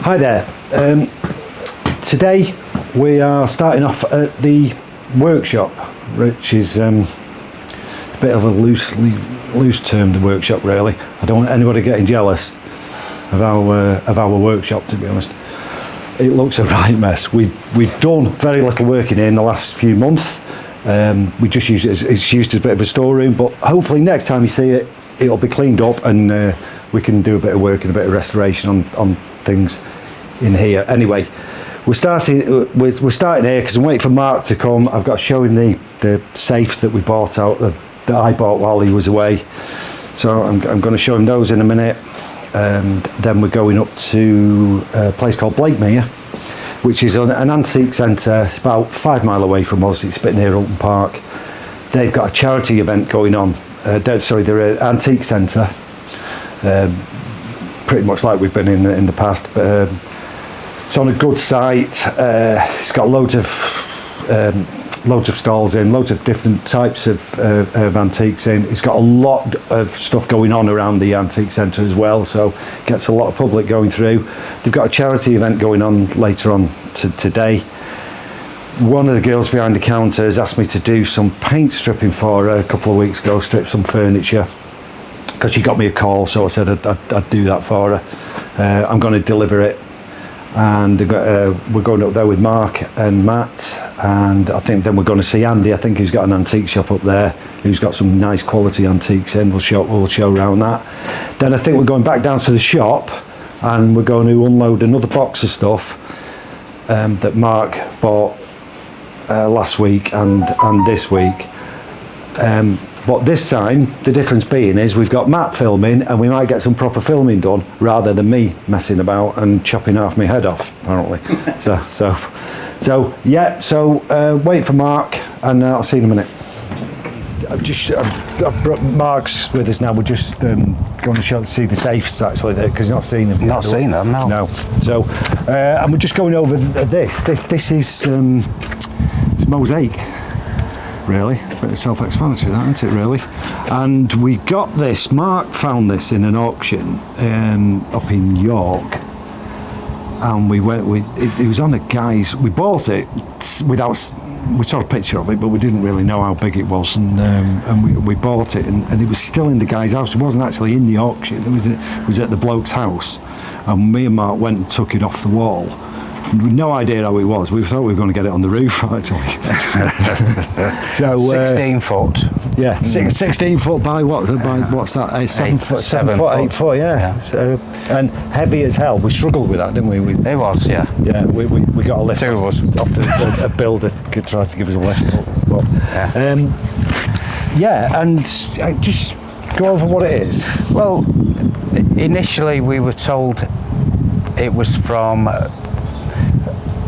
Hi there. Today we are starting off at the workshop, which is a bit of a loose term, the workshop really. I don't want anybody getting jealous of our workshop, to be honest. It looks a right mess. We've done very little work in here in the last few months. We just use it it's used as a bit of a storeroom, but hopefully next time you see it, it'll be cleaned up and we can do a bit of work and a bit of restoration on things in here. Anyway, we're starting here because I'm waiting for Mark to come. I've got to show him the safes that we bought out, that I bought while he was away. So I'm going to show him those in a minute. And then we're going up to a place called Blakemere, which is an antique centre. It's about 5 miles away from us. It's a bit near Alton Park. They've got a charity event going on. They're an antique centre, pretty much like we've been in the past. But it's on a good site. It's got loads of stalls in, loads of different types of antiques in. It's got a lot of stuff going on around the antique centre as well, so it gets a lot of public going through. They've got a charity event going on later on today. One of the girls behind the counter has asked me to do some paint stripping for her a couple of weeks ago, strip some furniture, because she got me a call, so I said I'd do that for her. I'm going to deliver it, and we're going up there with Mark and Matt, and I think then we're going to see Andy, I think, who's got an antique shop up there, who's got some nice quality antiques in. We'll show around that. Then I think we're going back down to the shop, and we're going to unload another box of stuff that Mark bought last week and this week. But this time, the difference being is we've got Matt filming, and we might get some proper filming done rather than me messing about and chopping half my head off, apparently. So wait for Mark, and I'll see you in a minute. I've brought Mark's with us now. We're just going to see the safes actually there, because you've not seen them. Not seen them, no. No. So, and we're just going over this. This is it's Mosaic. Really, a bit self-explanatory, that, isn't it? Really. And we got this. Mark found this in an auction up in York, and we went. It was on a guy's. We bought it without. We saw a picture of it, but we didn't really know how big it was, and we bought it, and it was still in the guy's house. It wasn't actually in the auction. It was at the bloke's house, and me and Mark went and took it off the wall. With no idea how it was. We thought we were going to get it on the roof, actually. So 16 foot. Yeah, 16 foot by what? By what's that? 7 foot, 8 foot. Yeah. So, and heavy as hell. We struggled with that, didn't we? It was, yeah. Yeah, we got a lift. Two of us. Off a builder could try to give us a lift. But and just go over what it is. Well, initially we were told it was from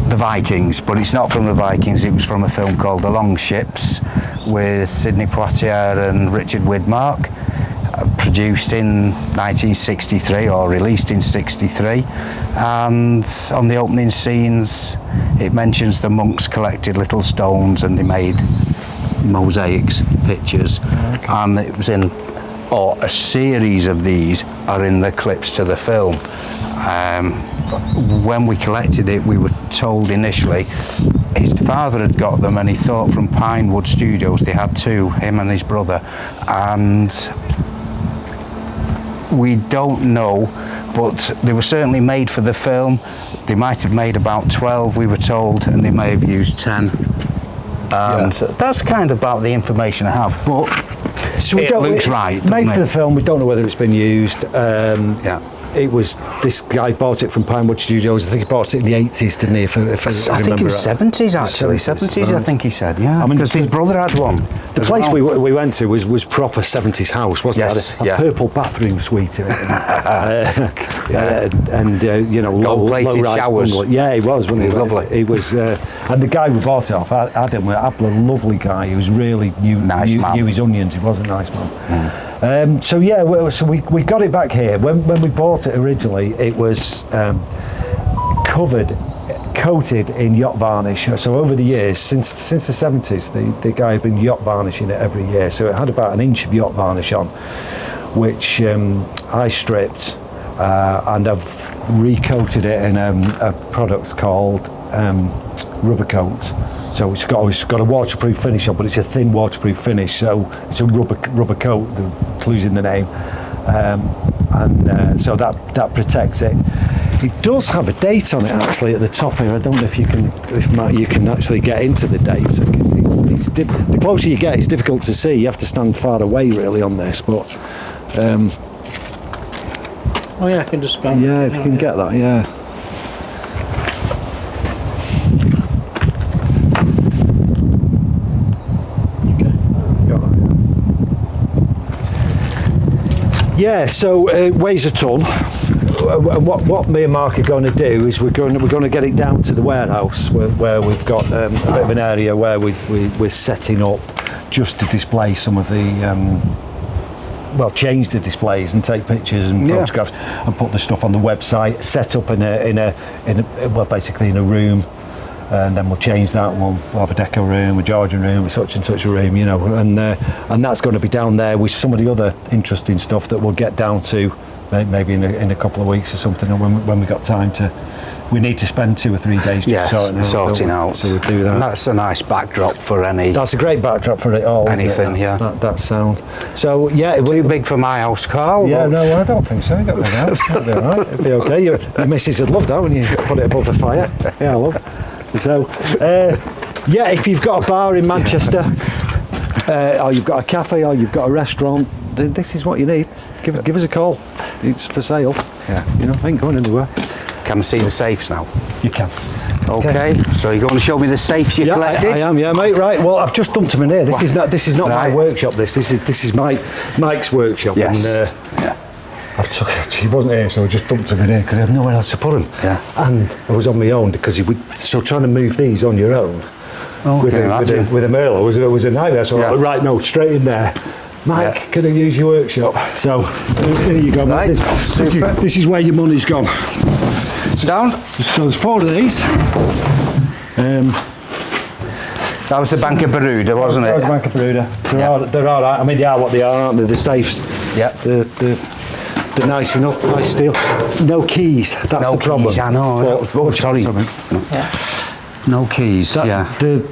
the Vikings, but it's not from the Vikings. It was from a film called The Long Ships with Sidney Poitier and Richard Widmark, produced in 1963 or released in 63, and on the opening scenes it mentions the monks collected little stones and they made mosaics, pictures. Okay. And it was in, or a series of these are in the clips to the film. When we collected it, we were told initially his father had got them, and he thought from Pinewood Studios. They had two, him and his brother, and we don't know, but they were certainly made for the film. They might have made about 12, we were told, and they may have used 10. And that's kind of about the information I have, but so it looks right. Made for the film, we don't know whether it's been used. It was, this guy bought it from Pinewood Studios. I think he bought it in the 80s, didn't he? I think it was 70s actually. 70s, I think he said, yeah. I mean, because his brother had one. The place we went to was proper 70s house, wasn't it? Had a purple bathroom suite in it. And low-rise showers. bungalow. Yeah, he was, wasn't he? Lovely. He was, and the guy we bought it off, Adam, a lovely guy. He was really knew his onions. He was a nice man. So we got it back here. When we bought it originally, it was coated in yacht varnish. So over the years, since the 70s, the guy had been yacht varnishing it every year. So it had about an inch of yacht varnish on, which I stripped and I've recoated it in a product called rubber coat. So it's got a waterproof finish on, but it's a thin waterproof finish. So it's a rubber coat, losing the name, so that protects it. It does have a date on it actually at the top here. I don't know if you can actually get into the date. The closer you get, it's difficult to see. You have to stand far away really on this, but. Oh yeah, I can just scan. Yeah, if you can get that, yeah. Yeah, so it weighs a ton. What me and Mark are going to do is we're going to get it down to the warehouse where we've got a bit of an area where we're setting up just to display some of the change the displays and take pictures and photographs and put the stuff on the website. Set up basically in a room. And then we'll change that. We'll have a deco room, a Georgian room, such and such a room, and that's going to be down there with some of the other interesting stuff that we'll get down to maybe in a couple of weeks or something, when we got time to. We need to spend 2 or 3 days just sorting out. So we'll do that. And that's a nice backdrop for any. That's a great backdrop for it all. Anything, yeah. Yeah. That sound. So yeah, Too big for my house, Carl. Yeah, no, I don't think so. You got a big house. It'll be all right. It'll be okay. Your missus would love that when you put it above the fire. Yeah, I love it. So, if you've got a bar in Manchester, or you've got a cafe, or you've got a restaurant, then this is what you need. Give us a call. It's for sale. Yeah. Ain't going anywhere. Can I see the safes now? You can. Okay. So you're going to show me the safes you collected? I am. Yeah, mate. Right. Well, I've just dumped them in here. This is not my workshop. This is Mike's workshop. Yes. And, he wasn't here, so I just dumped him in here because I had nowhere else to put him. Yeah. And I was on my own because trying to move these on your own with a Merlot was a nightmare. So I was like, right, no, straight in there. Mike, can I use your workshop? So here you go, right. mate. This is where your money's gone. Sound? So there's 4 of these. That was the Bank of Bermuda, wasn't it? That was Bank of Bermuda. They're all right. I mean, they are what they are, aren't they? The safes. Yeah. They're nice enough, nice steel. No keys, that's the problem. Keys, I know. Sorry. No keys, They're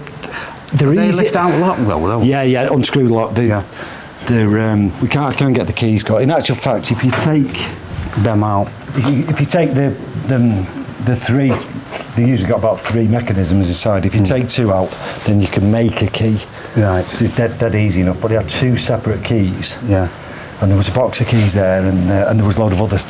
they easy. lift out lock though. Yeah, unscrew lock. I can't get the keys caught. In actual fact, if you take them out, if you take the 3, they usually got about 3 mechanisms inside. If you take 2 out, then you can make a key. Right. It's dead easy enough. But they had 2 separate keys. Yeah. And there was a box of keys there, and there was a load of others.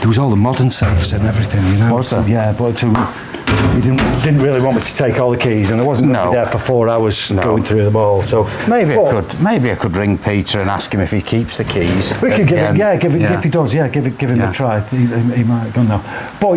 There was all the modern safes and everything, Was there? Yeah, but he didn't really want me to take all the keys, and I wasn't going to be there for 4 hours going through them all. So maybe I could ring Peter and ask him if he keeps the keys. We could give him, if he does, give him a try. He might have gone now. But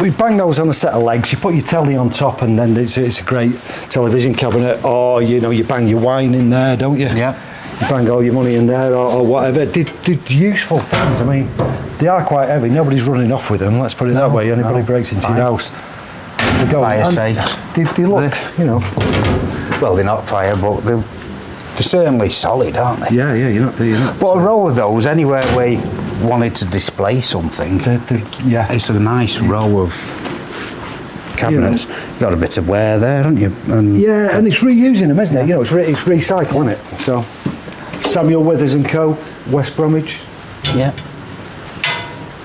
we bang those on a set of legs. You put your telly on top, and then it's a great television cabinet. Or you bang your wine in there, don't you? Yeah. You bang all your money in there or whatever. They're useful things. I mean, they are quite heavy. Nobody's running off with them. Let's put it that way. Anybody breaks into your house, they go. Fire safe. They look, Well, they're not fire, but they're certainly solid, aren't they? Yeah. You're not. But a row of those anywhere we wanted to display something. It's a nice row of cabinets. You've got a bit of wear there, haven't you? And it's reusing them, isn't it? It's recycling it. So Samuel Withers and Co, West Bromwich. Yeah.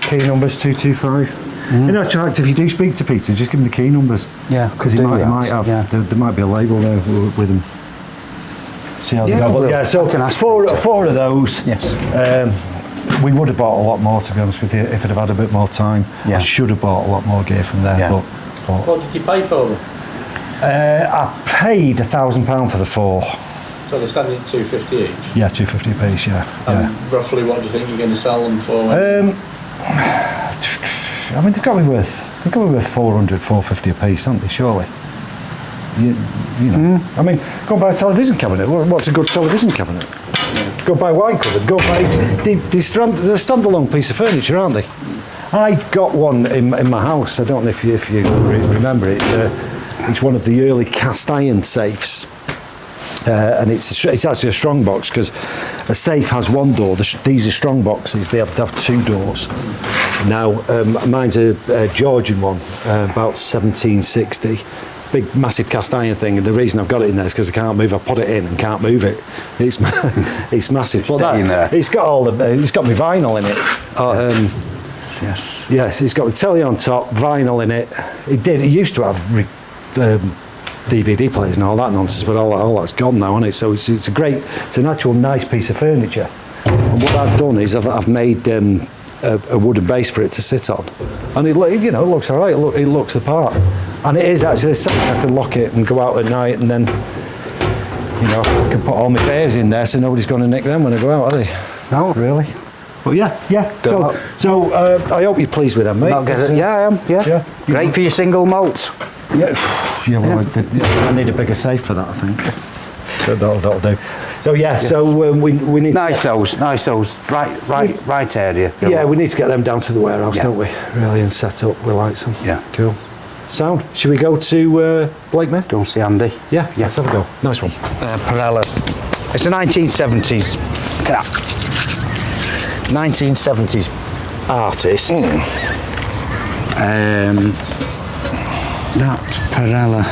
Key numbers 225. In actual fact, if you do speak to Peter, just give him the key numbers. Yeah. Because he might have. Yeah. There might be a label there with them. See how they go. But so 4 of those. Yes. We would have bought a lot more, to be honest with you, if I'd have had a bit more time. Yeah. I should have bought a lot more gear from there. Yeah. But what did you pay for them? I paid £1,000 for the 4. So they're standing at $250 each? Yeah, $250 a piece, yeah. Roughly what do you think you're going to sell them for? I mean, they've got to be worth 400, 450 a piece, haven't they, surely? I mean, go buy a television cabinet. What's a good television cabinet? Go buy wine cupboard. Go buy. They're a standalone piece of furniture, aren't they? I've got one in my house. I don't know if you remember it. It's one of the early cast iron safes. And it's actually a strong box because a safe has one door. These are strong boxes. They have two doors. Now, mine's a Georgian one, about 1760. Big, massive cast iron thing. And the reason I've got it in there is because I can't move. I put it in and can't move it. It's it's massive. It's got it's got my vinyl in it. Yes, it's got the telly on top, vinyl in it. It used to have DVD players and all that nonsense, but all that's gone now, isn't it? So it's an actual nice piece of furniture. And what I've done is I've made a wooden base for it to sit on, and it looks all right. It looks the part, and it is actually safe. I can lock it and go out at night, and then I can put all my bears in there, so nobody's going to nick them when I go out, are they? No, really. But yeah. So I hope you're pleased with them, mate. Yeah, I am. Yeah. Great for your single malts. Yeah. I need a bigger safe for that, I think. So that'll do. So so we need nice those. Right area. Yeah, we need to get them down to the warehouse, don't we? Really, and set up. We like some. Yeah. Cool. Sound. Should we go to Blakemere? Go and see Andy. Yeah. Let's have a go. Nice one. Perella. It's a 1970s. 1970s artist. That's Perella.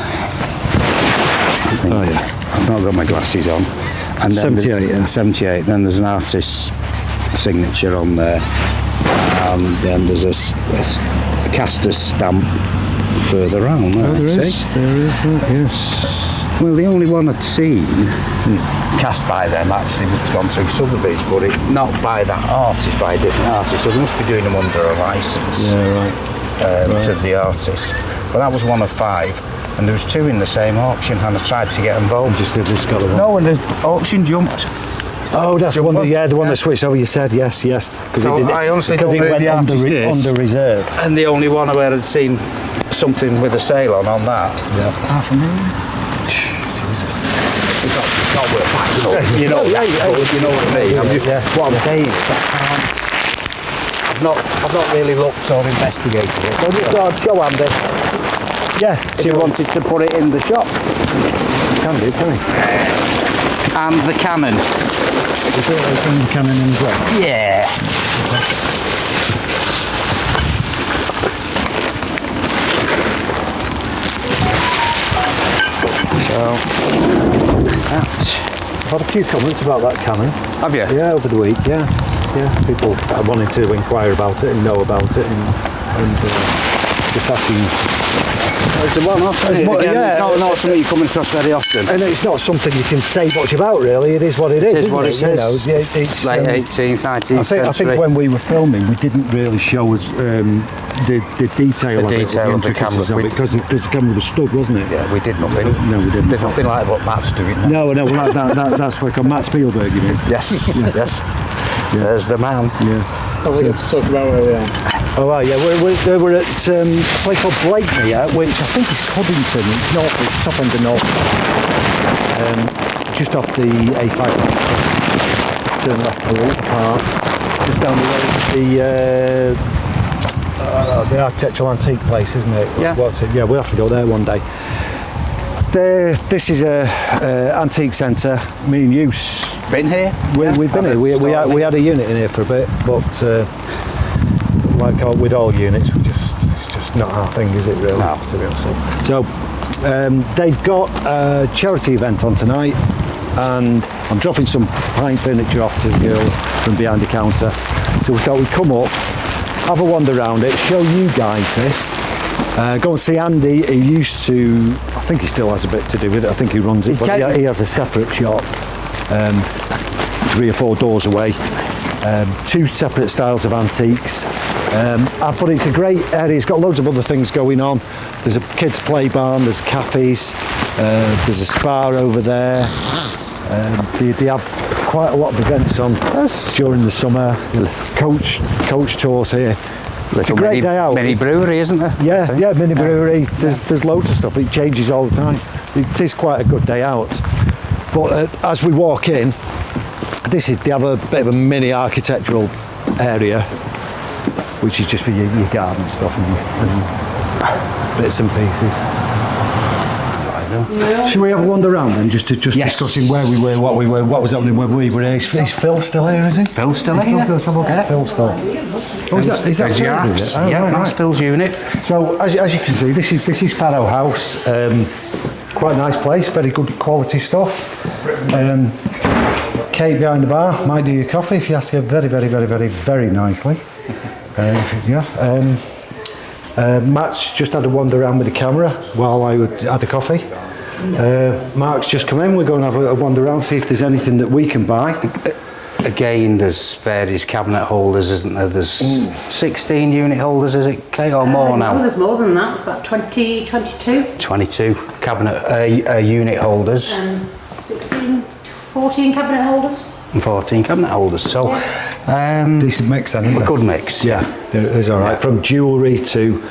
Oh yeah. I've not got my glasses on. And 78. 78. Then there's an artist's signature on there, and then there's a caster's stamp further round. There is that. Yes. Well, the only one I'd seen cast by them actually was gone through Sotheby's, but not by that artist, by a different artist. So they must be doing them under a licence to the artist. But that was one of 5, and there was 2 in the same auction, and I tried to get them both. Just did this colour one. No, and the auction jumped. Oh, that's the one. The one that switched over. You said yes, because so it went under reserve. And the only one where I'd seen something with a sale on that. Yeah. $500,000. It's not worth backing up. You know what I mean? What I'm saying is I've not really looked or investigated it. So just thought I'd show Andy. Yeah. If you wanted to put it in the shop. Can do, can we? And the Canon. You thought they found the Canon in as well? Yeah. So I've had a few comments about that Canon. Have you? Yeah, over the week. Yeah. People wanting to inquire about it and know about it, and just asking. It's a one-off, isn't it? Again, it's not something you come across very often. And it's not something you can say much about, really. It is what it is. It is what it is. It's late 18th, 19th century. I think when we were filming, we didn't really show us the detail of the camera because the camera was stuck, wasn't it? Yeah, we did nothing. No, we didn't. Did nothing like what Matt's doing. No, that's what Matt Spielberg, you mean? Yes, yes. Yeah. There's the man. Yeah. I was going to talk about where we are. Oh, right, yeah, we're at a place called Blakemere, which I think is Coddington. It's top end of North. Just off the A5. Turn left for Walter Park. Just down the road, the architectural antique place, isn't it? Yeah. What's it? Yeah, we'll have to go there one day. This is a antique centre. Me and you been here? We've been here. We had a unit in here for a bit, but like with all units, it's just not our thing, is it? Really? No. To be honest. So they've got a charity event on tonight, and I'm dropping some pine furniture off to the girl from behind the counter. So we thought we'd come up, have a wander around it, show you guys this. Go and see Andy. He used to, I think he still has a bit to do with it. I think he runs it, but he has a separate shop, 3 or 4 doors away. 2 separate styles of antiques. But it's a great area. It's got loads of other things going on. There's a kids' play barn. There's cafes. There's a spa over there. They have quite a lot of events on during the summer. Coach tours here. It's a great day out. Mini brewery, isn't there? Yeah, mini brewery. There's loads of stuff. It changes all the time. It is quite a good day out. But as we walk in, they have a bit of a mini architectural area, which is just for your garden stuff and bits and pieces. so. Should we have a wander around then, just Yes. discussing where we were, what was happening when we were here? Is Phil still here, is he? Phil's still here. Let's have a look at Phil's store. Oh, is that There's Phil's, your is house. it? Oh, Yeah, right, that's right. Phil's unit. So, as you can see, this is Farrow House. Quite a nice place, very good quality stuff. Kate behind the bar might do your coffee if you ask her very nicely. Matt's just had a wander around with the camera while I had a coffee. Mark's just come in. We're going to have a wander around, see if there's anything that we can buy. Again, there's various cabinet holders, isn't there? There's 16 unit holders, is it, Kate, or more now? No, there's more than that. It's about 20, 22. 22 cabinet unit holders 16, 14 cabinet holders. and 14 cabinet holders. So, Decent mix then, isn't a there? good mix. Yeah, it's all right. From jewellery to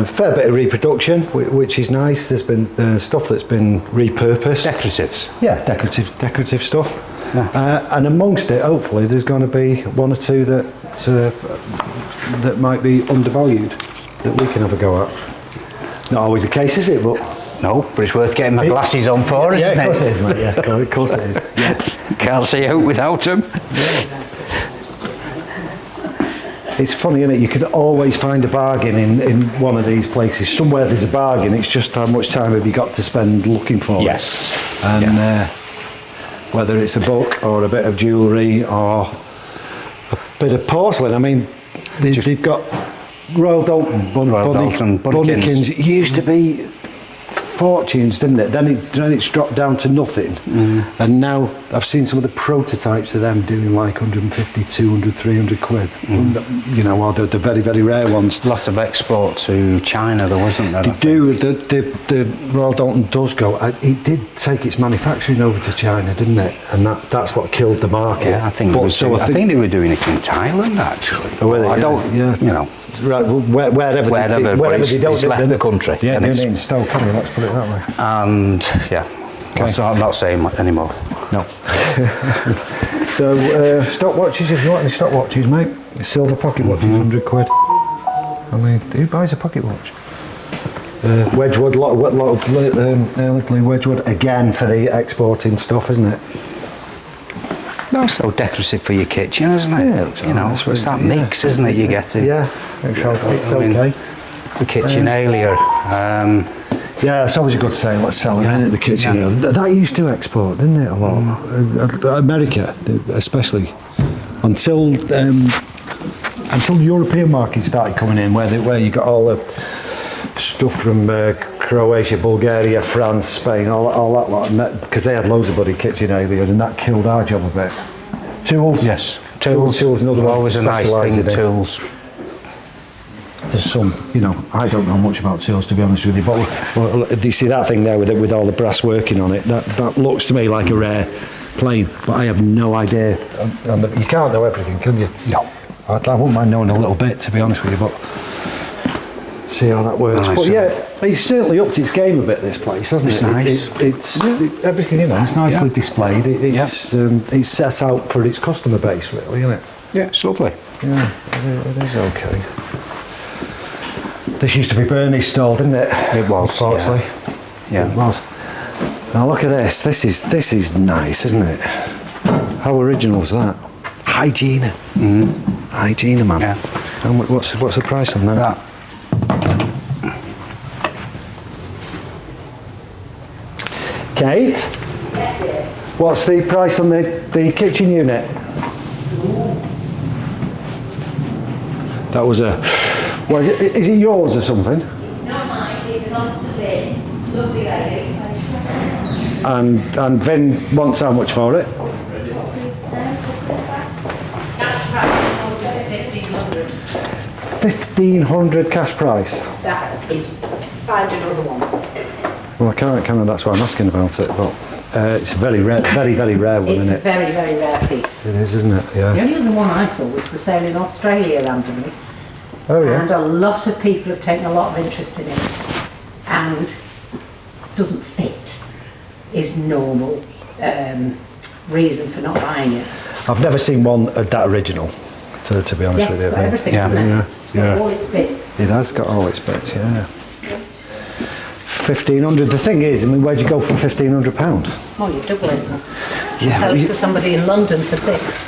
fair bit of reproduction, which is nice. There's been stuff that's been repurposed. Decoratives. Yeah, decorative stuff. Yeah. And amongst it, hopefully, there's going to be one or two that might be undervalued that we can have a go at. Not always the case, is it? But No, but it's worth getting my glasses on for, isn't yeah, it? of course it is, mate. Yeah, of course it is. Yeah. Can't see out without them. It's funny, isn't it? You could always find a bargain in one of these places. Somewhere there's a bargain. It's just how much time have you got to spend looking for it. Yes. And whether it's a book or a bit of jewellery or a bit of porcelain. I mean, they've got Royal Dalton, Bunnykins. It used to be fortunes, didn't it? Then it's dropped down to nothing. And now I've seen some of the prototypes of them doing like 150, 200, 300 quid. You know, or the very rare ones. Lots of export to China, there wasn't there? They do. The Royal Dalton does go. It did take its manufacturing over to China, didn't it? And that's what killed the market. Yeah, I think they were doing it in Thailand actually. Oh, were they? I don't. Yeah. You know. Right, well, wherever but they don't. it's left the country. Yeah, and they're it's- in Stoke, haven't they? Let's put it that way. And yeah, I'm not saying anymore. No. So stopwatches, if you want any stopwatches, mate, silver pocket watches, 100 quid. I mean, who buys a pocket watch? Wedgwood, lot of early blue Wedgwood again for the exporting stuff, isn't it? That's so decorative for your kitchen, isn't it? Yeah, it's you know, nice, it's that yeah. mix, isn't it? You get it. Yeah, it's I mean, okay. The kitchen earlier. Yeah, it's always a good sale. Let's sell it in at the kitchen. Yeah. That used to export, didn't it? A lot. America, especially, until the European market started coming in, where you got all the stuff from Croatia, Bulgaria, France, Spain, all that lot, and because they had loads of bloody kitchen earlier, and that killed our job a bit. Tools. Yes. Tools. Another one. Always a nice thing. Tools. There's some, you know, I don't know much about tools, to be honest with you, but well, do you see that thing there with all the brass working on it? That looks to me like a rare plane, but I have no idea. And you can't know everything, can you? No. I wouldn't mind knowing a little bit, to be honest with you, but see how that works. Nice. But yeah, it's certainly upped its game a bit, this place, hasn't It's it? nice. It's everything, you know, it's nicely displayed. It's set out for its customer base, really, isn't it? Yeah, it's lovely. Yeah, it is okay. This used to be Bernie's stall, didn't it? It was, Unfortunately. Yeah. It was. Now look at this. This is nice, isn't it? How original is that? Hygiene. Hygiene, man. Yeah. How much, what's the price on that? Kate? What's the price on the kitchen unit? That was a... What is it yours or something? It's not mine, it belongs to Vin. Lovely lady. And Vin wants how much for it? Cash price, I'll get it 1,500. 1,500 cash price. That is, find another one. Well, I can't, that's why I'm asking about it, but it's a very rare one, It's isn't a it? very, very rare piece. It is, isn't it? Yeah. The only other one I saw was for sale in Australia randomly. Oh, yeah. And a lot of people have taken a lot of interest in it. And doesn't fit is normal reason for not buying it. I've never seen one of that original, to be honest Yeah, with it's you. got everything, Yeah. isn't it? Yeah, It's got yeah. all its bits. It has got all its bits, yeah. 1,500. The thing is, I mean, where'd you go for £1,500? Well, you double it. Yeah, Sell but it you- to somebody in London for 6.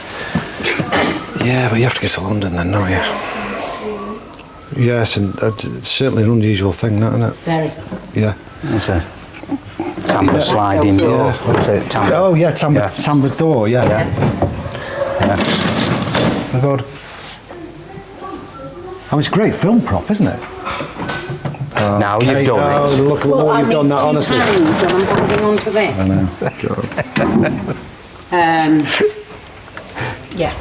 Yeah, but you have to go to London then, don't you? Yes, and it's certainly an unusual thing, that, isn't it? Very. Yeah. It's a tambour sliding door. What's it? Tambour. Oh, yeah, timbre door, yeah. Yeah. Good. Oh, it's a great film prop, isn't it? Now Okay, you've done oh, it. look at what you've done, that, honestly. Hands and I'm holding on to this. Yeah.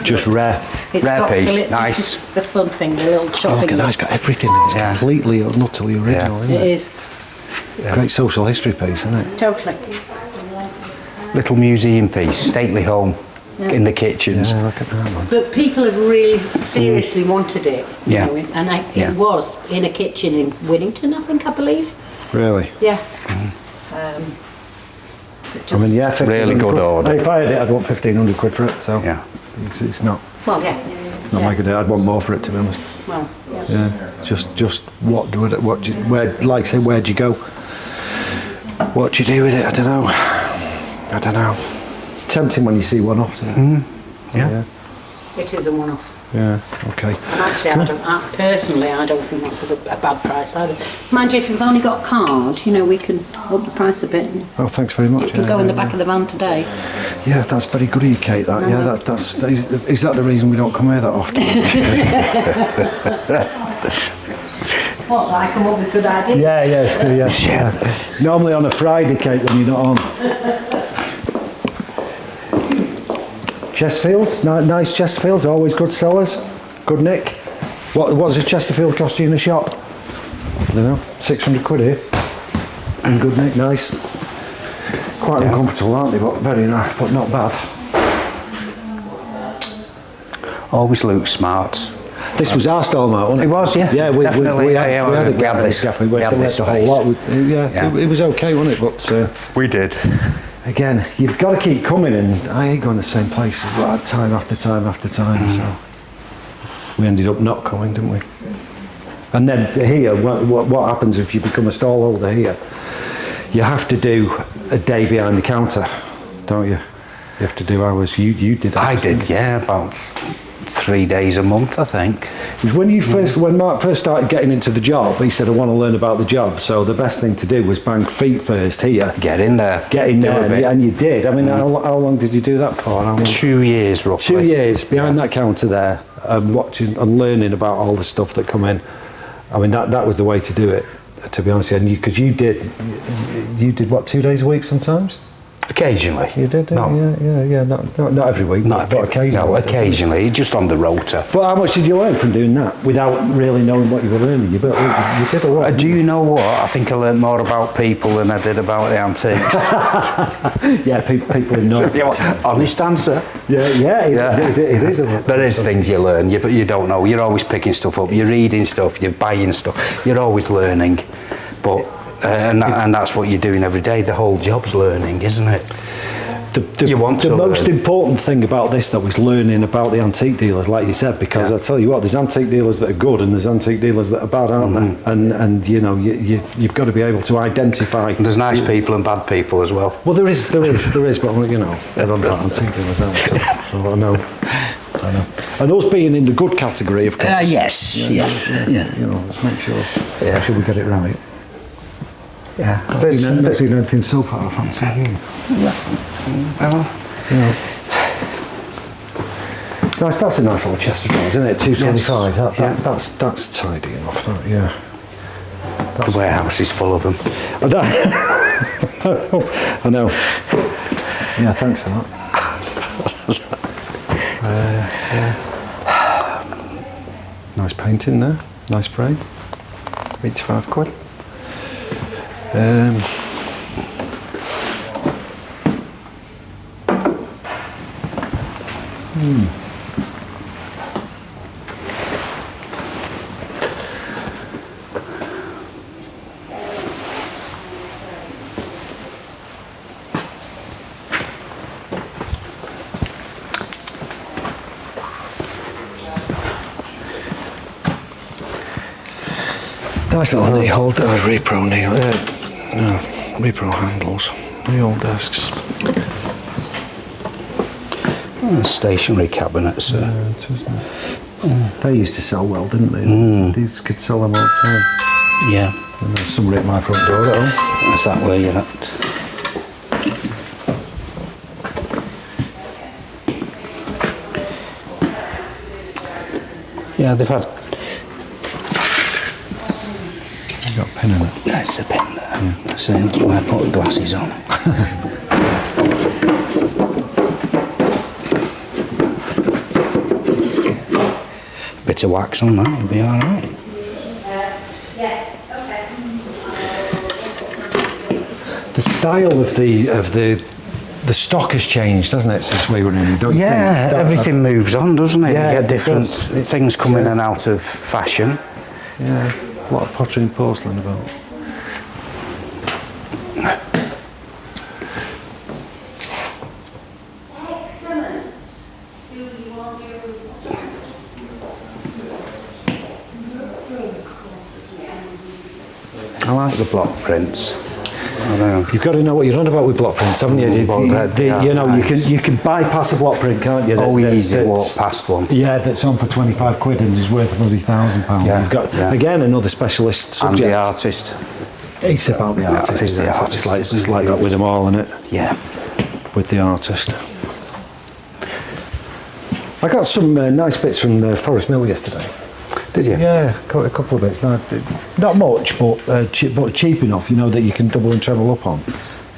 Just rare. It's Rare got piece, the nice. This is the fun thing, the little Oh, chopping. look at that, it's got everything. It's Yeah. completely and utterly original, Yeah. isn't It it? is, Great social history piece, isn't it? totally. Little museum piece, stately home in the kitchens. Yeah, look at that one. But people have really seriously wanted it. you Yeah. know, and Yeah. it was in a kitchen in Winnington, I think, I believe. Really? Yeah. I mean, yeah, Really 1,500 good quid. order. If I had it, I'd want 1,500 quid for it, so Yeah. it's not Well, yeah. not yeah. like I'd want more for it, to be honest. Well, yeah. Yeah, just what do it, what do you, where, like say, where'd you go? What do you do with it? I don't know. I don't know. It's tempting when you see one off. Yeah. It is a one-off. Yeah. Okay. And actually, personally, I don't think that's a bad price either. Mind you, if you've only got card, you know, we can up the price a bit. And Oh, thanks very much. it can go in the back of the van today. Yeah, that's very good of you, Kate. That. Yeah, that's is that the reason we don't come here that often? What, I come up with good ideas? Yeah, it's good. Yeah. Normally on a Friday, Kate, when you're not on. Chesterfields, nice Chesterfields, always good sellers, good nick. What does a Chesterfield cost you in a shop? I don't know, 600 quid here. And good nick, nice. Quite uncomfortable, aren't they? But very nice, but not bad. Always looks smart. This was our stall, Mark, wasn't it? It was, yeah. Yeah, we Definitely, had yeah, we had we had this this- cafe. we We had had this the whole space. lot. Yeah. It was okay, wasn't it? But We did. again, you've got to keep coming, and I ain't going the same place time after time after time. So we ended up not coming, didn't we? And then here, what happens if you become a stall holder here? You have to do a day behind the counter, don't you? You have to do hours. You did. I hours, did, didn't you? yeah, about 3 days a month, I think. It was when Mark first started getting into the job. He said, "I want to learn about the job." So the best thing to do was bang feet first here. Get in there. Get in Do there, a bit. and you did. I mean, how long did you do that for? How long? 2 years roughly. 2 years behind that counter there, watching and learning about all the stuff that come in. I mean, that was the way to do it, to be honest. And because you did what, 2 days a week sometimes? Occasionally. You did, No. yeah. Not every week, but occasionally. No, occasionally, just on the rotor. But how much did you learn from doing that without really knowing what you were learning? You did a lot. Do you know what? I think I learned more about people than I did about the antiques. Yeah, people who know. Honest answer. Yeah, it is. Isn't it? There is things you learn, but you don't know. You're always picking stuff up. You're reading stuff. You're buying stuff. You're always learning. But and that's what you're doing every day. The whole job's learning, isn't it? You want the to most learn. important thing about this, though, is learning about the antique dealers, like you said, because I tell you what, there's antique dealers that are good and there's antique dealers that are bad, aren't there? And you know, you've got to be able to identify. And there's nice people and bad people as well. Well, there is, but you know, they're on about antique dealers, aren't they? So I know. And us being in the good category, of course. Yes. You know, let's make sure we get it right. Yeah. I've not seen anything so far, I fancy. Well, You know. Nice, that's a nice little chest of drawers, isn't it? 225. Yes. That's tidy enough. Yeah. the warehouse is full of them. I know. Yeah, thanks for that. Nice painting there. Nice frame. Each £5. Nice little knee hold. Those repro knee. No, repro handles. The old desks. Stationary cabinets. They used to sell well, didn't they? These could sell them all the time. Yeah. And there's somebody at my front door at home. Is that where you're at? Yeah, they've had. You got a pin in it. Yeah, it's a pin there. Yeah. So you might put glasses on. Bit of wax on that would be all right. The style of the stock has changed, hasn't it, since we were in? Don't you think? Everything moves on, doesn't it? Yeah, you get it different does. things come in and out of fashion. Yeah, a lot of pottery and porcelain about. Excellent. Do you want your I like the block prints. I know. You've got to know what you're on about with block prints, haven't you? You know, nice. you can bypass a block print, can't you? Oh, easy, that's- walk past one. Yeah, that's on for £25 and is worth another £1,000. Yeah, You've got yeah. again another specialist And subject. the artist. It's about the artist. It's Isn't the it? artist. Just like that with them all, isn't it? Yeah. With the artist. I got some nice bits from Forest Mill yesterday. Did you? Yeah, got a couple of bits. Not much, but cheap enough, you know, that you can double and treble up on.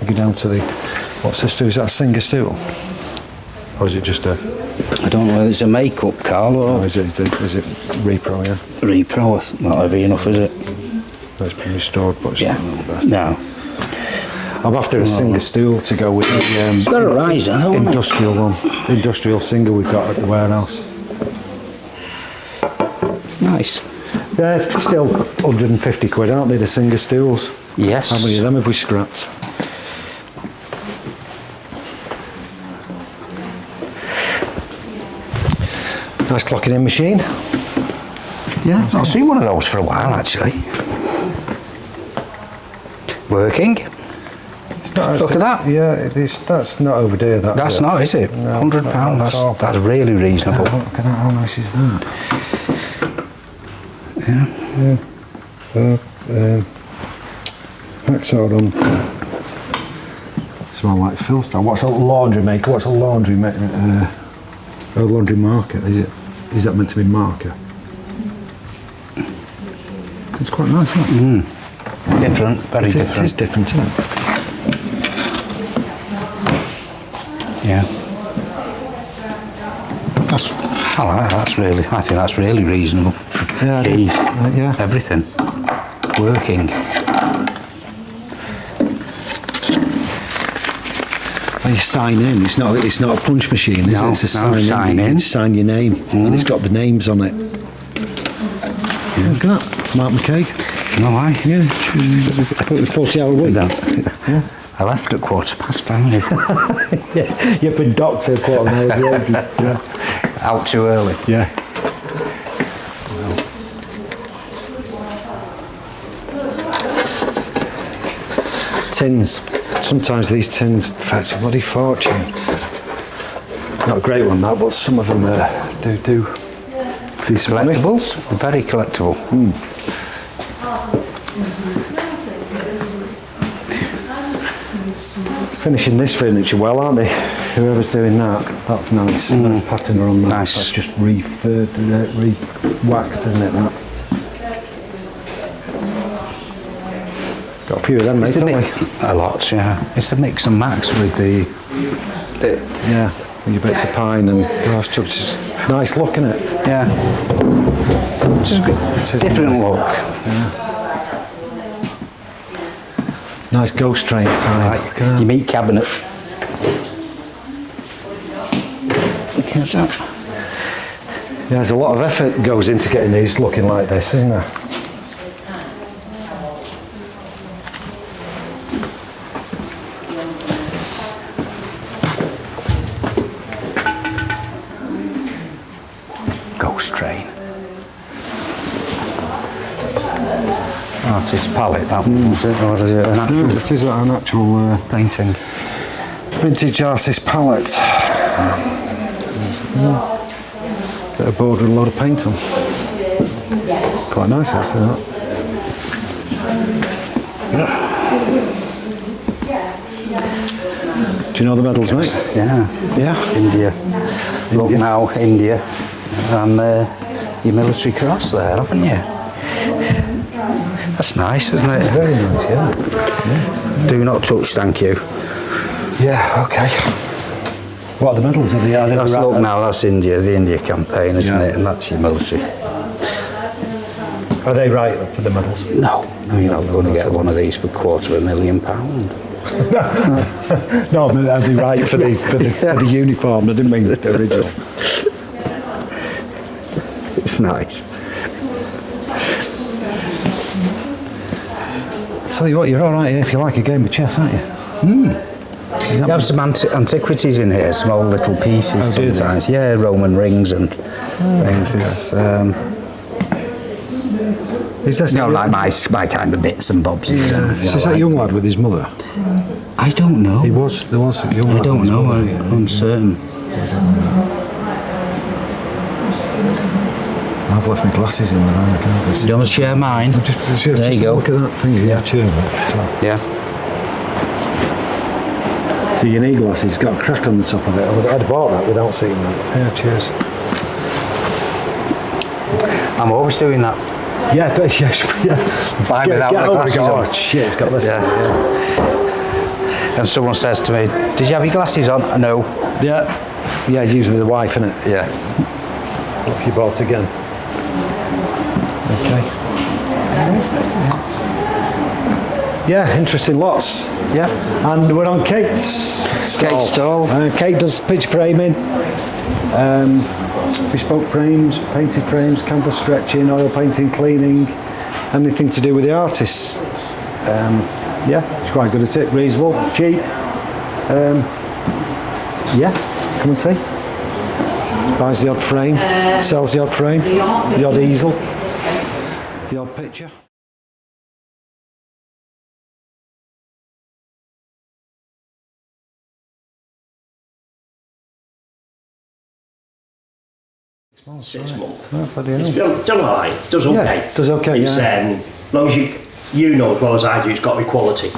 You go down to the, what's this stool? Is that a Singer stool? Or is it just a... I don't know whether it's a makeup, Carl, or Oh, is it repro, yeah? repro. Not heavy enough, is it? It's been restored, but it's Yeah. not the best. No. I'm after a Singer stool to go with the It's got a riser, hasn't it? industrial one. The industrial Singer we've got at the warehouse. Nice. They're still 150 quid, aren't they, the Singer stools? Yes. How many of them have we scrapped? Nice clocking in machine. Yeah, I've seen one of those for a while, actually. Working. It's not, Look at that. Yeah, that's not overdue, that. That's is it? not, is it? No, £100. not at all. That's really reasonable. Look at that, how nice is that? Yeah. Hacksaw on. Smell like Phil style. What's a laundry maker? What's a laundry maker? A laundry marker, is it? Is that meant to be marker? It's quite nice, isn't it? Different, very It different. is different, isn't it? Yeah. I like that. I think that's really reasonable. Yeah, I do. Keys, Yeah. everything. Working. When you sign in, it's not a punch machine, is No, it? It's a no, sign sign in. in. You sign your name, and it's got the names on it. Yeah. Look at that, Mark McCaig. No, I. Yeah, 40-hour week. Yeah. I left at 5:15. Yeah, you've been docked at quarter of an hour of the ages. Yeah. Out too early. Yeah. Tins. Sometimes these tins fetch a bloody fortune. Not a great one, that, but some of them do decent money. Collectibles? Very collectible. Finishing this furniture well, aren't they? Whoever's doing that, that's nice. Nice pattern on that. Nice. That's just re-waxed, isn't it? That. Got a few of them, mate, haven't we? A lot, yeah. It's the mix and match with the Yeah, with your bits of pine and glass tubs. Just nice look, isn't it? yeah. Just good. It is Different nice. look. Nice ghost train sign. Like Look at that. your meat cabinet. What's that? Yeah, there's a lot of effort goes into getting these looking like this, isn't there? Ghost train. artist palette, that one, was it? Or is it an actual It is an actual painting? vintage artist palette. Bit of board with a load of paint on. Quite nice actually, that. Do you know the medals, mate? Yeah. Yeah. India. Look now, India. And your military cross there, haven't you? That's nice, isn't it? It's very nice, yeah. Do not touch, thank you. Yeah, okay. What are the medals? Are they That's look now, that's India, the India campaign, isn't Yeah. it? And that's your military. Are they right for the medals? No, you're not going to get one of these for £250,000. No, I mean, are they right for the uniform? I didn't mean the original. It's nice. Tell you what, you're all right here if you like a game of chess, aren't you? You have some antiquities in here, small little pieces do they? sometimes. Yeah, Roman rings and things. It's, Is this like my kind of bits and bobs. Is this that young lad with his mother? I don't know. There was a young lad. I don't with his know. mother, I'm yeah. uncertain. I've left my glasses in the van, I can't Do you want to share mine? Just There you go. look at that thing. Yeah, chair. Yeah. So your knee glasses got a crack on the top of it. I'd have bought that without seeing that. Yeah, cheers. I'm always doing that. Yeah, but yes, yeah. Buy without my glasses on. Oh shit, it's got this. Yeah. And someone says to me, "Did you have your glasses on?" No. Yeah, yeah. Usually the wife, innit? Yeah. Look, you bought again. Okay. Yeah, interesting lots. Yeah. And we're on Kate's stall. Kate's stall. Kate does picture framing, bespoke frames, painted frames, canvas stretching, oil painting, cleaning, anything to do with the artists. Yeah, she's quite good at it. Reasonable, cheap. Yeah, come and see. Buys the odd frame, sells the odd frame, the odd easel, the odd picture. Six months. Bloody It's hell. done all right. Does okay. Yeah, does okay, It's, yeah. as long as you know as well as I do, it's got to be quality.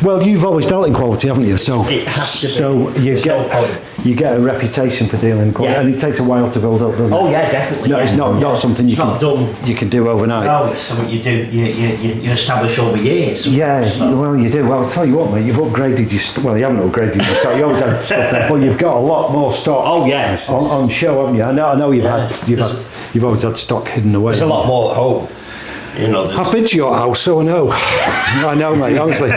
Well, you've always dealt in quality, haven't you? So, It has to be. so you There's no point. get a reputation for dealing in quality, Yeah. and it takes a while to build up, doesn't it? Oh yeah, definitely. No, yeah. it's not Yeah. something It's not done. you can do overnight. No, it's something you do. You establish over years. Yeah, So- well, you do. Well, I'll tell you what, mate, you've upgraded your well, you haven't upgraded your stock. You always had stuff there, but you've got a lot more stock. Oh yeah. On show, haven't you? I know Yeah. you've always had stock hidden away. There's a lot more at home. You know. I've been to your house, so I know. I know, mate, honestly.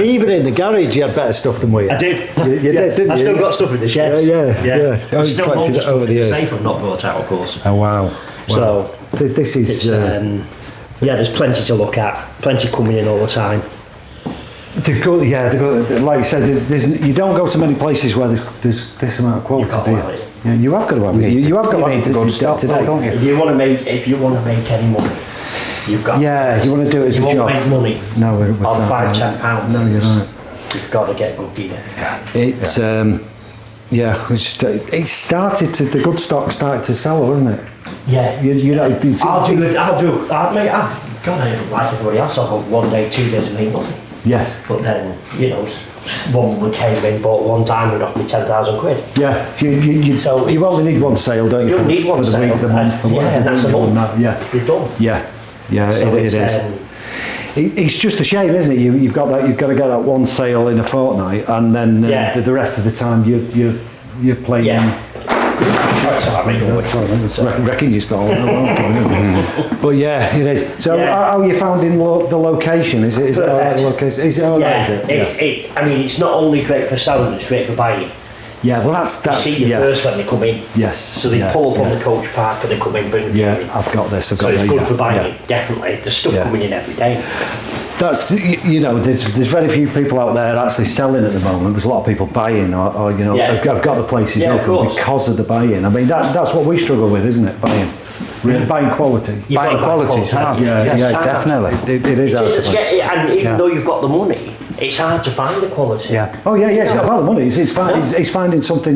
Even in the garage, you had better stuff than we had. I did. You did, didn't I you? still got stuff in the shed. Yeah. I There's still collected loads it of stuff over in the years. safe I've not brought out, of course. Oh, wow. So This it's, is... yeah, there's plenty to look at. Plenty coming in all the time. they're good, yeah, they're good. Like you said, you don't go to many places where there's this amount of quality, You've got do to you? have it. Yeah, you have got to have it. You have got to have it good stuff, today. don't you? If you want to make any money, you've got. Yeah, you want to do it as You a won't job. make money. No, we're on not, £5-10. No, you're right. You've got to get good gear. It's it started to, the good stock started to sell, wasn't it? Yeah. You know, it's- I'll do, mate, God, I don't like everybody else. I'll go 1 day, 2 days and make nothing. Yes. But then, one woman came in, bought one time and got me 10,000 quid. Yeah. So you only need one sale, don't you? You only need one for the sale, week, the month, and- yeah, and that's a month. Yeah. You're done. Yeah. So It is. It's just a shame, isn't it? You've got to get that one sale in a fortnight, and then Yeah. the rest of the time you're playing. Yeah. That's how I make the money. Wrecking your stall. But yeah, it is. So Yeah. how are you finding the location? Is it all right, the location? Is it all right? Yeah, Is it? I mean, it's not only great for selling, it's great for buying. Yeah. Well, that's You see you yeah. first when they come in. Yes. So they yeah, pull up on yeah. the coach park and they come in, bring the Yeah, gear in. I've got this. I've So got it's that. good yeah, for buying, yeah. definitely. There's stuff Yeah. coming in every day. That's there's very few people out there actually selling at the moment. There's a lot of people buying, or Yeah. I've got the places Yeah, of open course. because of the buying. I mean that's what we struggle with, isn't it? Buying. Really, buying quality. You've Buying got to buy quality is hard. Yeah, Yes, yeah, definitely. It is hard to It's find. and even Yeah. though you've got the money, it's hard to find the quality. Yeah. Oh yeah, it's not about the money. It's finding something.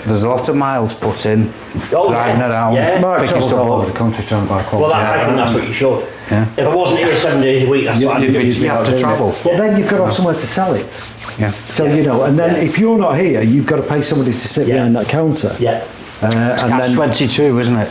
There's a lot of miles put in, Oh, driving yeah. around, Yeah. Mark picking travels stuff all up. over the country trying to buy quality. Well, I think that's what you should. Yeah. If I wasn't here 7 days a week, that's what I'd be doing. You have to travel. Well, then you've got to have somewhere to sell it. Yeah. So you know, and then if you're not here, you've got to pay somebody to sit Yeah. behind that counter. Yeah. And Catch then 22, isn't it?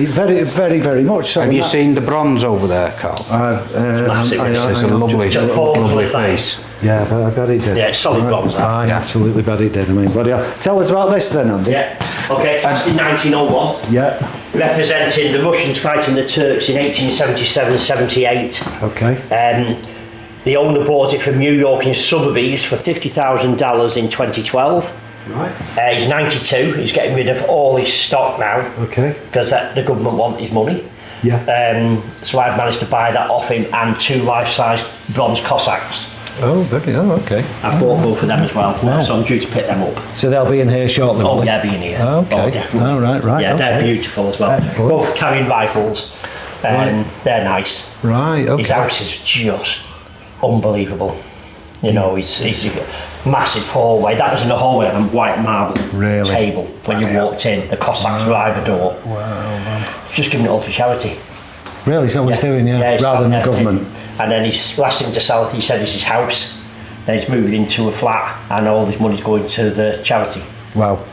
very, very, very much. So Have you that- seen the bronze over there, Carl? Massive. It's a lovely, just falls lovely with that. face. Yeah, but I bet he did. Yeah, it's solid bronze, that. I Yeah. absolutely bet he did. I mean, bloody hell. Tell us about this then, Andy. Yeah. Okay, that's in 1901. Yeah. Representing the Russians fighting the Turks in 1877-78. Okay. The owner bought it from New York in Sotheby's for $50,000 in 2012. Right. He's 92. He's getting rid of all his stock now Okay. because the government want his money. Yeah. So I've managed to buy that off him and 2 life-size bronze Cossacks. Oh, very. Oh, okay. I've bought both of them as well, Wow. so I'm due to pick them up. So they'll be in here shortly. Oh will they? yeah, being here. Okay. Oh, definitely. Oh, right. Yeah, they're okay. beautiful as well. Excellent. Both carrying rifles. Right. They're nice. Right. Okay. His house is just unbelievable. You know, he's a massive hallway. That was in a hallway on a white marble Really? table when you walked in. The Cossacks were either door. Wow. Just giving it all to charity. Really? Is that what he's doing? Yeah. he's Rather than the selling government. everything. And then his last thing to sell, he said, is his house. Then he's moving into a flat, and all his money's going to the charity. Wow.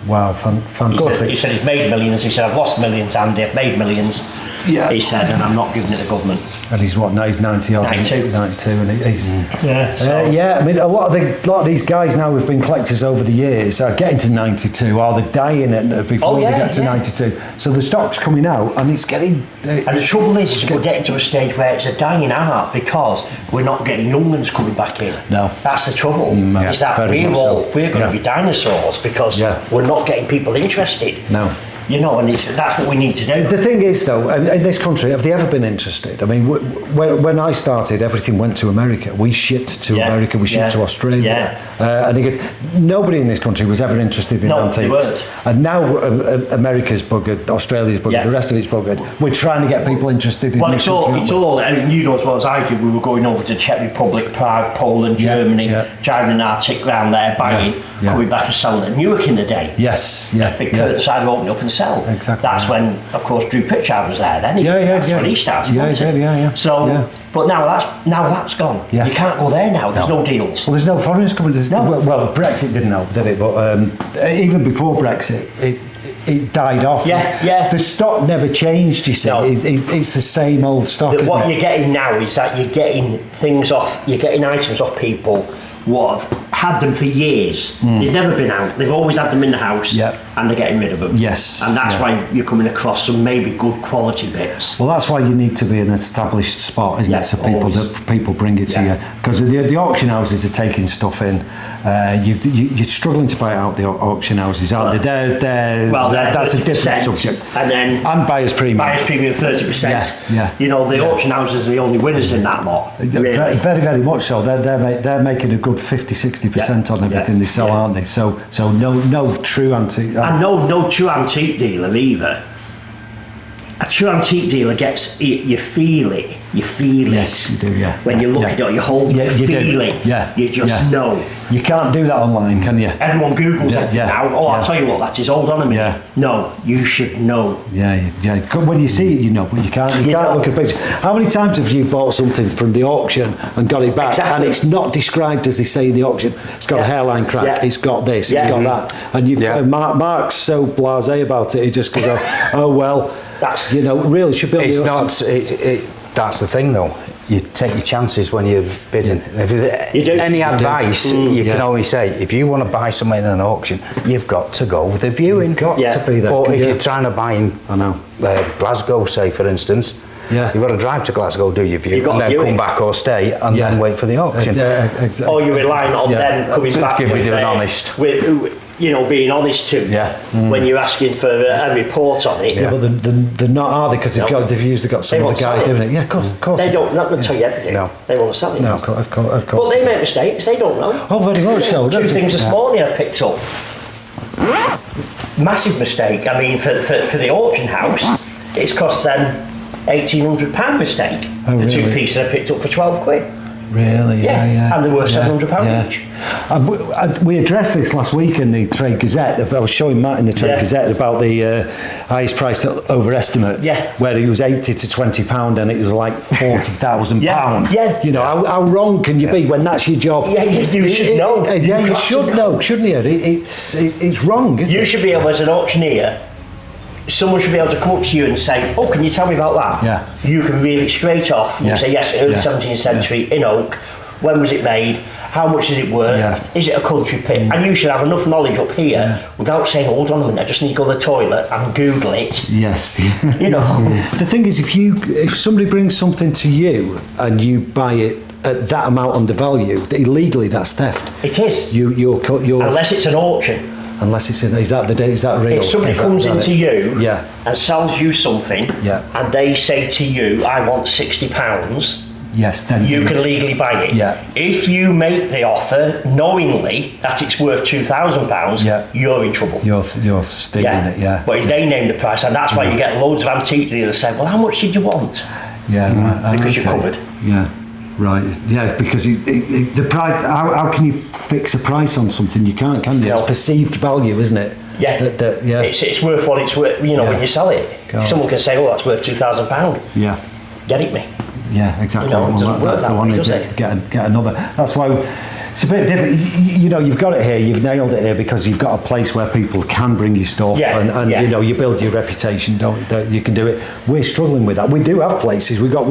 Wow. Fantastic. He said he's made millions. He said, I've lost millions, Andy. I've made millions. Yeah. He said, and I'm not giving it to the government. And he's what? Now he's 90 odd. 92. 92, and he's. Yeah. So, Yeah, I mean, a lot of these guys now who've been collectors over the years are getting to 92, or they're dying before Oh, yeah, they get to yeah. 92. So the stock's coming out, and it's getting. and the trouble is we're getting to a stage where it's a dying art because we're not getting young ones coming back in. No. That's the trouble. yeah, Is that very we're much so. going Yeah. to be dinosaurs because Yeah. we're not getting people interested. No. You know, and that's what we need to do. The thing is, though, in this country, have they ever been interested? I mean, when I started, everything went to America. We shipped to Yeah, America, we shipped yeah, to Australia. And again, nobody in this country was ever interested in No, antiques. they weren't. And now America's buggered, Australia's buggered, Yeah. the rest of it's buggered. We're trying to get people interested in Well, this it's all, country. it's aren't we? all, I mean, you know as well as I do, we were going over to Czech Republic, Prague, Poland, Yeah, Germany, yeah. driving an Arctic round there, buying, yeah. coming back and selling at Newark in the day. Yes, yeah. Big yeah. curtain side open up and sell. Exactly, That's yeah. when, of course, Drew Pritchard was there then. That's when he started. Yeah, wasn't he it? did, yeah. So, Yeah. but now that's gone. Yeah. You can't go there now. There's no deals. Well, there's no foreigners coming. No. Well, Brexit didn't help, did it? But even before Brexit, it died off. Yeah, yeah. The stock never changed, you see. No. It's the same old stock, That isn't what it? you're getting now is that you're getting you're getting items off people what have had them for years. They've never been out. They've always had them in the house, Yeah. and they're getting rid of them. Yes, and that's yeah. why you're coming across some maybe good quality bits. Well, that's why you need to be an established spot, isn't Yeah, it? So always. people bring it to Yeah. you, because the auction houses are taking stuff in. You're struggling to buy it out the auction houses, aren't they? That's a different 30%, subject. and buyers premium. Buyers premium 30%. Yeah. You know, the auction houses are the only winners in that lot. Really. Very, very much so. They're making a good 50-60% on everything Yeah. they sell, Yeah. aren't they? So no true antique. And no true antique dealer either. A true antique dealer gets you feel it. You feel Yes, it. you do, yeah. When you look Yeah. at it, you hold Yeah, it, you do. feel it. Yeah, You just yeah. know. You can't do that online, can you? Everyone Googles Yeah, everything yeah, now. Oh, I'll yeah. tell you what that is. Hold on a minute. Yeah. No, you should know. Yeah. When you see it, you know, but you can't know. look at a picture. How many times have you bought something from the auction and got it back, Exactly. and it's not described as they say in the auction? It's got a Yeah. hairline crack. Yeah. It's got this. Yeah. It's got that. And you've Yeah. Mark's so blasé about it. He just goes, oh well. That's- you know, really should be. On It's the not. auction. That's the thing, though. You take your chances when you're bidding. If there's You do. any You do. advice, you can yeah. only say, if you want to buy something in an auction, you've got to go with the viewing. You've got Yeah. to be there. But if Yeah. you're trying to buy in I know. Glasgow, say for instance, Yeah. you've got to drive to Glasgow, do your view, You've got and to then view come it. back or stay, and Yeah. then wait for the auction. Exactly. Or you're relying on Yeah. them coming To back give with you an honest. you know, being honest to you Yeah. when you're asking for a report on it. Yeah, but they're not, are they? Because No. they've usually got some They other won't guy sell it. doing it. Yeah, of course. They don't. Not going to tell you everything. No. They won't sell it. No, of course. But they make mistakes. They don't know. Oh, very much so. Two don't they? things this morning I picked up. Massive mistake. I mean, for the auction house, it's cost them £1,800 mistake. Oh, the two really? pieces I picked up for £12. Really? Yeah. And they were £700 yeah. each. We addressed this last week in the Trade Gazette. I was showing Matt in the Trade Gazette about the highest price overestimate, where it was £80 to £20 and it was like £40,000. Yeah. You know, how wrong can you be when that's your job? Yeah, you should know. You should know, shouldn't you? It's wrong, isn't it? You should be able, as an auctioneer, someone should be able to come up to you and say, oh, can you tell me about that? Yeah. You can reel it straight off. You say, yes, early 17th century, in oak. When was it made? How much is it worth? Yeah. Is it a country pit? And you should have enough knowledge up here without saying, hold on a minute, I just need to go to the toilet and Google it. Yes. You know. The thing is, if somebody brings something to you and you buy it at that amount undervalued, illegally that's theft. It is. You're Unless it's an auction. Unless it's is that real? If somebody comes into you Yeah. and sells you something and they say to you, I want £60, yes, then you can legally buy it. Yeah. If you make the offer knowingly that it's worth £2,000, you're in trouble. You're stealing it, yeah. But if they name the price, and that's why you get loads of antique dealers saying, well, how much did you want? Yeah, right. Because you're covered. Yeah. Right, yeah, because the price. How can you fix a price on something? You can't, can you? No. It's perceived value, isn't it? Yeah, yeah. It's worth what it's worth. You know, when you sell it, God. someone can say, "Oh, that's worth £2,000." Yeah, get it me. Yeah, exactly. You know, it doesn't work that's that the one. way, Is does it? it? Get another. That's why. It's a bit different. You know, you've got it here. You've nailed it here because you've got a place where people can bring you stuff, and you know, you build your reputation. You can do it. We're struggling with that. We do have places. We've got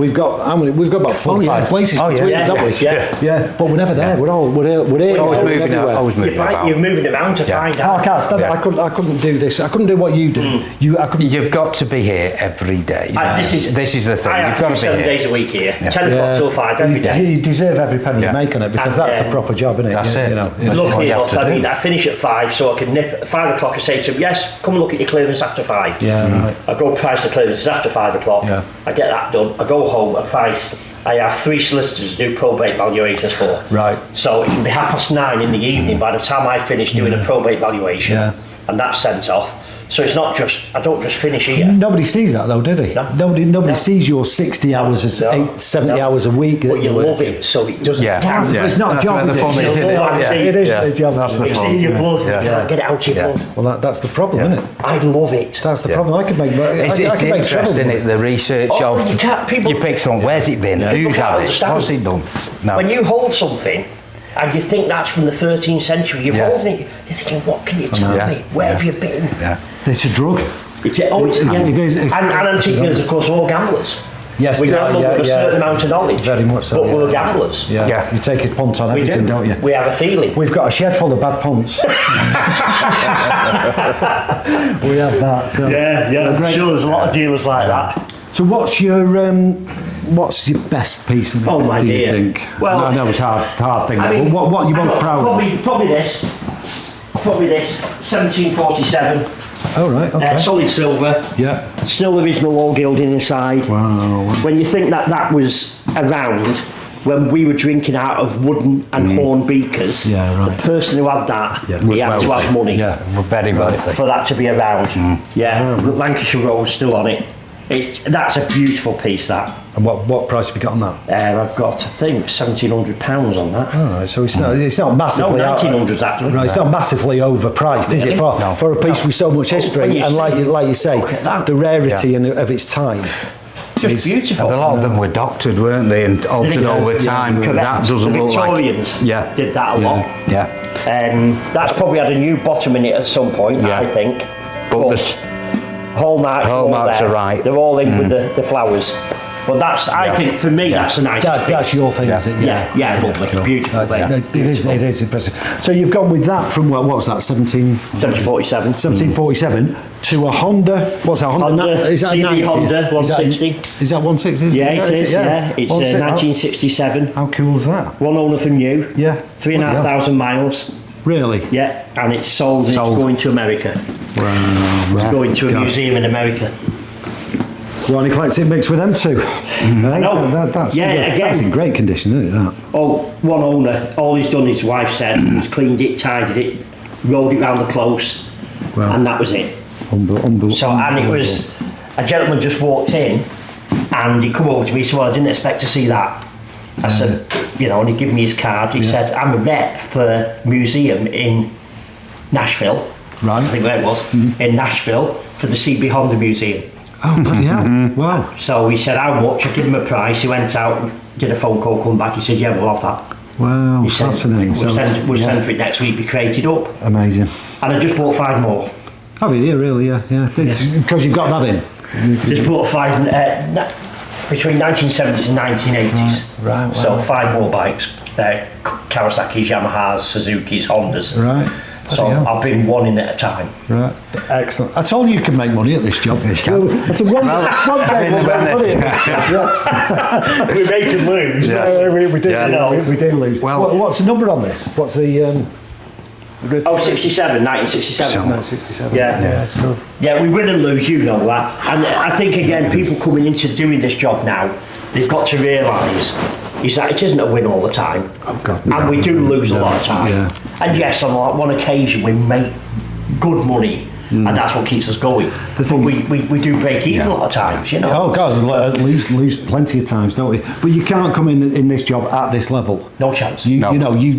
how many? We've got about 45 places between us, haven't we? Yeah. But we're never there. We're here. Always moving everywhere. Always moving about. You're moving around to find out. Oh, I can't stand it. I couldn't do this. I couldn't do what you do. You've got to be here every day. This is the thing. I You've have got to to be be 7 here. days a week here, 10 o'clock till 5 every day. You deserve every penny you make on it because that's a proper job, isn't it? That's it. You know, That's Look what you here, have to I do. mean, I finish at 5, so I can nip at 5 o'clock. I say to them, yes, come and look at your clearance after 5. Yeah, right. I go price the clearance after 5 o'clock. Yeah. I get that done. I go home, I price. I have 3 solicitors to do probate valuations for. Right. So it can be 9:30 in the evening by the time I finish doing a probate valuation, and that's sent off. So it's not just, I don't just finish here. Nobody sees that though, do they? No. Nobody sees your 60 hours, 70 hours a week. But you love it, so it doesn't count. But it's not a job, is it? It is a job. That's the It's fun. in your blood, you Yeah. can't get it out of your blood. Well, that's the problem, isn't it? I love it. That's the problem. I could make. It's I could the make interest trouble. in it, the research Oh, of you can't- people- you pick someone. Where's it been? People Who's can't had it? understand. What's it done? No. When you hold something and you think that's from the 13th century, you're holding it, you're thinking, what can you tell me? Where have you been? Yeah. It's a drug. It's It is. And antique dealers, of course, are all gamblers. Yes, we they gamble are, with a certain amount of knowledge. Very much so. But we're gamblers. Yeah. You take a punt on We everything, do. don't you? We have a feeling. We've got a shed full of bad punts. We have that. So. I'm sure there's a lot of dealers like that. So what's your best piece of it? Oh, my do you dear. think? Well, I know it's hard thing. I but mean, what are you most proud of? Probably this. 1747. Oh right, okay. Solid silver. Yeah. Still original all gilding inside. Wow. When you think that was around when we were drinking out of wooden and horn beakers, Yeah, right. the person who had that, Yeah. he had to have money Yeah. We're very wealthy. for that to be around. Yeah, the Lancashire Road's still on it. That's a beautiful piece, that. And what price have you got on that? I've got, I think, £1,700 on that. All right, so it's not massively. No, 1900s actually. Right, it's not massively overpriced, is it? For a piece with so much history, when you and like you say, look at that. the rarity of its time. Just beautiful. And a lot of them were doctored, weren't they? And altered over time. Correct. That doesn't the look Victorians like. did that a lot. Yeah. That's probably had a new bottom in it at some point, Yeah. I think. But Hallmarks Hallmarks there. are right. They're all in with the flowers. But that's, I think, for me, that's a nice That's your thing, is it? Yeah, lovely. Beautiful thing. It is impressive. So you've gone with that from what was that, 1747. 1747 to a Honda. What's that? Honda, is that a CB 90? Honda, Is that- 160. Is that 160? Yeah, it is. Yeah, it's 1967. How cool is that? One owner from new. Yeah. 3,500 miles. Really? Yeah, and it's sold. It's going to America. It's going to a museum in America. Ronnie collects it mixed with them too. Right? No. That's Again. in great condition, isn't it? That. Oh, one owner, all he's done, his wife said, was cleaned it, tidied it, rolled it round the close, Wow. and that was it. Unbelievable. So, and it was a gentleman just walked in and he come over to me and said, well, I didn't expect to see that. I said, you know, and he gave me his card. He said, I'm a rep for a museum in Nashville. Right. I think where it was, in Nashville, for the CB Honda Museum. Oh, bloody hell. Wow. So he said, how much? I give him a price. He went out and did a phone call, come back. He said, yeah, we'll have that. Wow, He said, fascinating. We'll send for it next week, be created up. Amazing. And I just bought 5 more. Have you? Yeah, really, yeah. Because you've got that in. Just bought 5 between 1970s and 1980s. Right, wow. So 5 more bikes. Kawasaki's, Yamahas, Suzuki's, Hondas. Right. So Bloody hell. I'll bring one in at a time. Right. Excellent. I told you could make money at this job. That's a one day we'll make money at this job. We make and lose. Yeah, we do. Yeah. We do lose. Well- What's the number on this? What's the... Oh, 67, 1967. 1967. Yeah. Yeah, that's good. Yeah, we win and lose, you know that. And I think, again, people coming into doing this job now, they've got to realise is that it isn't a win all the time. Oh, God. And we do lose a lot of time. Yeah. And yes, on one occasion we make good money, and that's what keeps us going. But we do break even a lot of times, you know. Oh God, lose plenty of times, don't we? But you can't come in this job at this level. No chance. You know, you have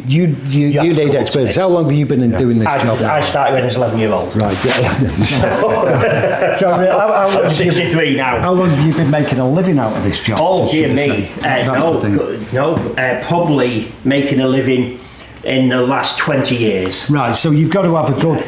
to need come up to experience. this. How long have you been in doing this job? I started when I was 11-year-old. Right. Yeah. So how long I'm have you- 63 now. How long have you been making a living out of this job? Oh dear should I me, say? That's the thing. probably making a living in the last 20 years. Right, so you've got to have a good.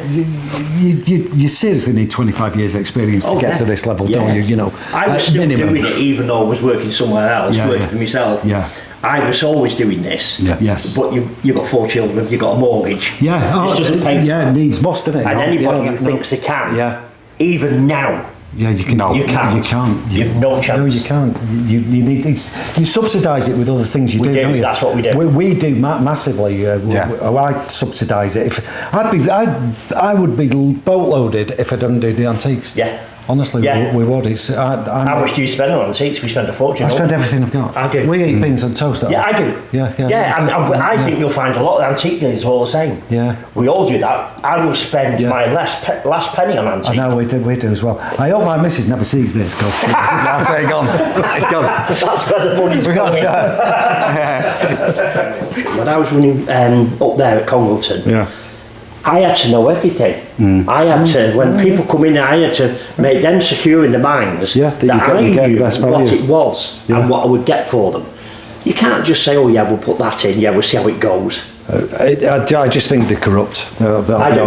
You seriously need 25 years' experience to get to this level, don't you? You know, I was still minimum. doing it even though I was working somewhere else, working for myself. Yeah. I was always doing this. Yeah. Yes. But you've got 4 children, you've got a mortgage. Yeah. This doesn't pay. Yeah, needs must, doesn't it? And No, anybody yeah, who thinks they can, Yeah. even now, Yeah, you can. No, you can't. You can't. You've no chance. No, you can't. You need. You subsidise it with other things you We do, don't you? that's what we do. We do massively. I subsidise it. If I would be boatloaded if I didn't do the antiques. Yeah. Honestly, Yeah. we would. It's. how much do you spend on antiques? We spend a fortune. I don't spend we? everything I've got. I do. We eat beans and toast. Yeah, I do. Yeah. I think you'll find a lot of antique dealers all the same. Yeah. We all do that. I will spend my last penny on antique. I know we do as well. I hope my missus never sees this because That's where it's gone. It's gone. That's where the money's We got going. When I was running up there at Congleton, yeah. I had to know everything. I had to, when people come in, I had to make them secure in their minds Yeah, that you get the knew best what value. it was Yeah. and what I would get for them. You can't just say, oh yeah, we'll put that in, yeah, we'll see how it goes. I just think they're corrupt. I'll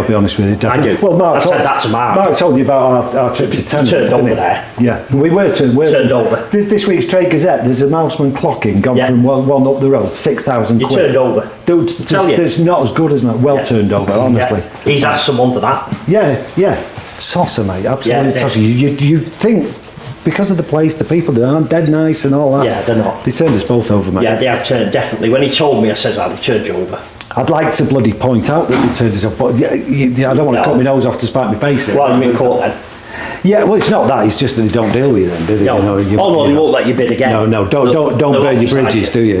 be honest with you. Definitely. I do. Well, Mark I've said that to Mark. Mark told you about our trip to tennis. Turned didn't over he? there. Yeah, we were turned over. This week's Trade Gazette, there's a Mouseman clocking gone Yeah. from one up the road, 6,000 You quid. turned over. Dude, Tell you. there's not as good as well turned over, honestly. Yeah. He's had someone for that. Yeah. Tosser, mate, absolutely Yeah, tosser. You think, because of the place, the people, they aren't dead nice and all that. Yeah, they're not. They turned us both over, mate. Yeah, they have turned, definitely. When he told me, I said, oh, they turned you over. I'd like to bloody point out that they turned us up, but I don't want to cut my nose off to spite my face. Well, you're in court then. Yeah, well, it's not that. It's just that they don't deal with them, do they? No. You know, Oh no, they won't let you bid again. No, don't They'll burn your just like bridges, it. do you?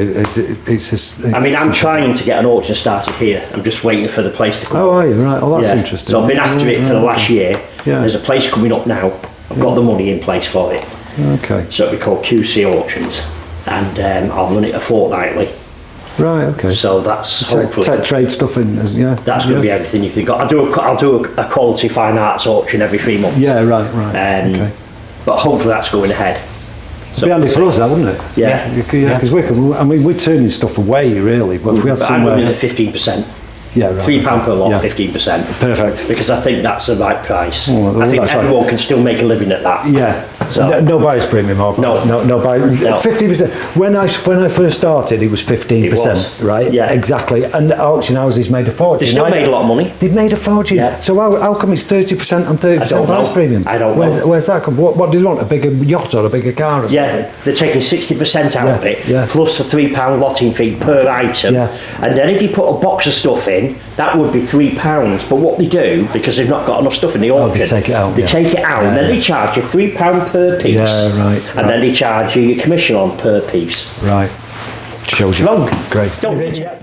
It's just. I mean, I'm trying to get an auction started here. I'm just waiting for the place to come Oh, up. are you right? Oh, that's Yeah. interesting. So I've been after it for the last year. Yeah. There's a place coming up now. I've got the money in place for it. Okay. So it'll be called QC Auctions, and I'll run it fortnightly. Right. Okay. So that's hopefully Tech trade stuff in. Yeah. that's going to be everything you think. I'll do a quality fine arts auction every 3 months. Yeah. Right. Okay. But hopefully that's going ahead. It'd be handy for us, that, wouldn't it? Yeah. Because we're turning stuff away, really. But if we had But I'm running somewhere. at 15%. Yeah. Right. £3 per lot, Yeah. 15%. Perfect. Because I think that's the right price. Well, I think that's right. everyone can still make a living at that. Yeah. So- No buyer's premium. No. buyer's. No. 50%. When I first started, it was 15%. It was. Right. Yeah. Exactly. And auction houses made a fortune. They still made a lot of money. They've made a fortune. Yeah. So how come it's 30% and 30% know. buyer's premium? I don't know. Where's that come? What do they want? A bigger yacht or a bigger car? Or something? Yeah, they're taking 60% out of it, Yeah. plus a £3 lotting fee per item. Yeah. And then if you put a box of stuff in, that would be £3. But what they do, because they've not got enough stuff in the auction, they take it out, They yeah. take it out, and then Yeah. they charge you £3 per piece. Yeah, right, And then they charge you your commission on per piece. Right. Shows you. Wrong. Great. Don't. Yeah.